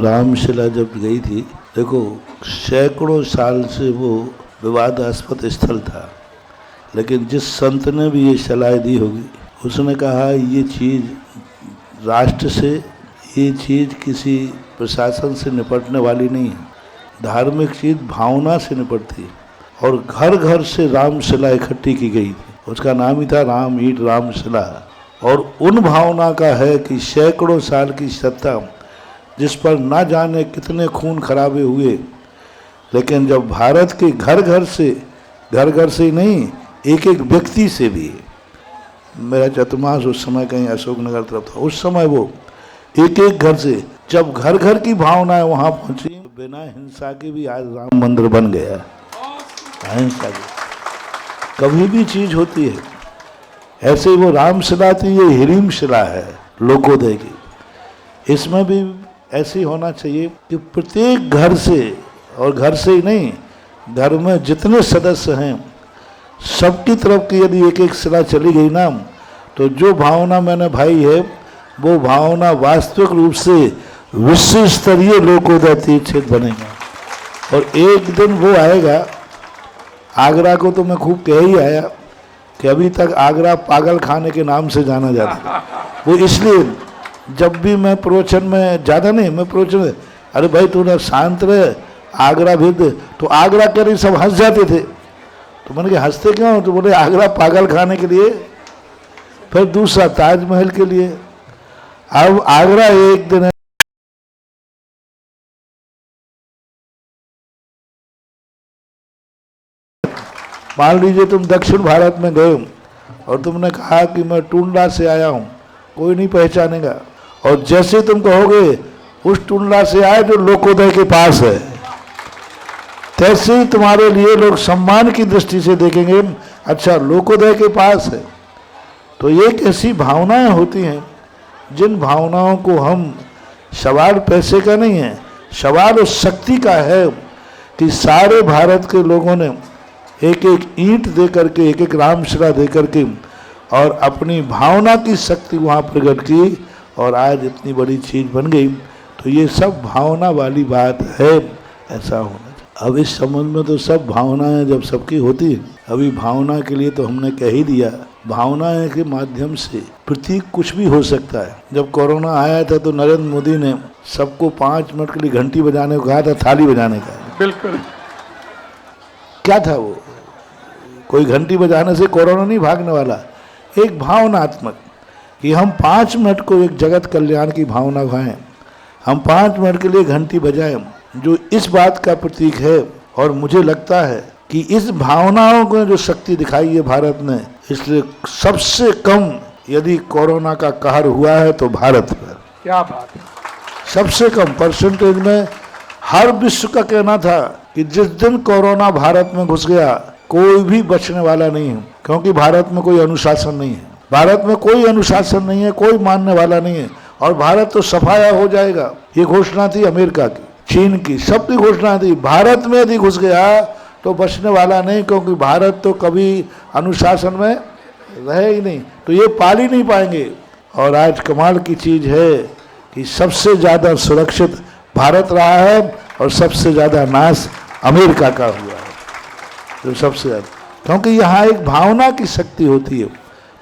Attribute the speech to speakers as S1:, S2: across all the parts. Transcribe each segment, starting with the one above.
S1: रामशिला जब गई थी, देखो सैकड़ों साल से वो विवादास्पद स्थल था, लेकिन जिस संत ने भी ये सलाह दी होगी उसने कहा ये चीज़ राष्ट्र से, ये चीज़ किसी प्रशासन से निपटने वाली नहीं है, धार्मिक चीज़ भावना से निपटती है। और घर घर से रामशिला इकट्ठी की गई थी, उसका नाम ही था राम ईट रामशिला। और उन भावना का है कि सैकड़ों साल की सत्ता जिस पर ना जाने कितने खून खराबे हुए, लेकिन जब भारत के घर घर से ही नहीं, एक एक व्यक्ति से भी, मेरा चतुर्मास उस समय कहीं अशोकनगर तरफ था, उस समय वो एक एक घर से जब घर घर की भावनाएं वहाँ पहुँची, बिना हिंसा के भी आज राम मंदिर बन गया। अहिंसा की कभी भी चीज़ होती है, ऐसे वो रामशिला थी, ये हिरीम शिला है लोकोदय की। इसमें भी ऐसे ही होना चाहिए कि प्रत्येक घर से, और घर से ही नहीं, घर में जितने सदस्य हैं सबकी तरफ की यदि एक एक शिला चली गई ना, तो जो भावना मैंने भाई है वो भावना वास्तविक रूप से विश्व स्तरीय लोकोदय तीर्थ क्षेत्र बनेगा। और एक दिन वो आएगा, आगरा को तो मैं खूब कह ही आया कि अभी तक आगरा पागल खाने के नाम से जाना जाता है। वो इसलिए जब भी मैं प्रवचन में, ज़्यादा नहीं, मैं प्रवचन में, अरे भाई तू ना शांत रहे, आगरा भेज दे, तो आगरा करे सब हंस जाते थे। तो मैंने कहा हंसते क्यों? तो बोले आगरा पागल खाने के लिए, फिर दूसरा ताजमहल के लिए। अब आगरा एक दिन मान लीजिए तुम दक्षिण भारत में गए और तुमने कहा कि मैं टुंडला से आया हूँ, कोई नहीं पहचानेगा। और जैसे तुम कहोगे उस टुंडला से आए जो लोकोदय के पास है, तैसे ही तुम्हारे लिए लोग सम्मान की दृष्टि से देखेंगे, अच्छा लोकोदय के पास है। तो ये कैसी भावनाएं होती हैं जिन भावनाओं को हम, सवाल पैसे का नहीं है, सवाल उस शक्ति का है कि सारे भारत के लोगों ने एक एक ईंट दे करके, एक एक रामशिला दे करके और अपनी भावना की शक्ति वहाँ प्रकट की, और आज इतनी बड़ी चीज़ बन गई। तो ये सब भावना वाली बात है, ऐसा होना चाहिए। अब इस संबंध में तो सब भावनाएं जब सबकी होती है, अभी भावना के लिए तो हमने कह ही दिया, भावनाएं के माध्यम से प्रतीक कुछ भी हो सकता है। जब कोरोना आया था तो नरेंद्र मोदी ने सबको 5 मिनट के लिए घंटी बजाने को कहा था, थाली बजाने का।
S2: बिल्कुल।
S1: क्या था वो? कोई घंटी बजाने से कोरोना नहीं भागने वाला। एक भावनात्मक कि हम 5 मिनट को एक जगत कल्याण की भावना उठाएं, हम 5 मिनट के लिए घंटी बजाएं, जो इस बात का प्रतीक है। और मुझे लगता है कि इस भावनाओं को जो शक्ति दिखाई है भारत ने, इसलिए सबसे कम यदि कोरोना का कहर हुआ है तो भारत पर।
S2: क्या बात है।
S1: सबसे कम परसेंटेज में हर विश्व का कहना था कि जिस दिन कोरोना भारत में घुस गया कोई भी बचने वाला नहीं है, क्योंकि भारत में कोई अनुशासन नहीं है, भारत में कोई अनुशासन नहीं है, कोई मानने वाला नहीं है, और भारत तो सफाया हो जाएगा। ये घोषणा थी अमेरिका की, चीन की, सबकी घोषणा थी। भारत में यदि घुस गया तो बचने वाला नहीं, क्योंकि भारत तो कभी अनुशासन में रहे ही नहीं, तो ये पाल ही नहीं पाएंगे। और आज कमाल की चीज़ है कि सबसे ज़्यादा सुरक्षित भारत रहा है और सबसे ज़्यादा नाश अमेरिका का हुआ है, जो सबसे ज़्यादा, क्योंकि यहाँ एक भावना की शक्ति होती है।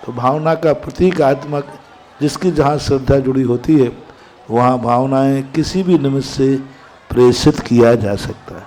S1: तो भावना का प्रतीकात्मक, जिसकी जहाँ श्रद्धा जुड़ी होती है वहाँ भावनाएं किसी भी निमित्त से प्रेषित किया जा सकता है।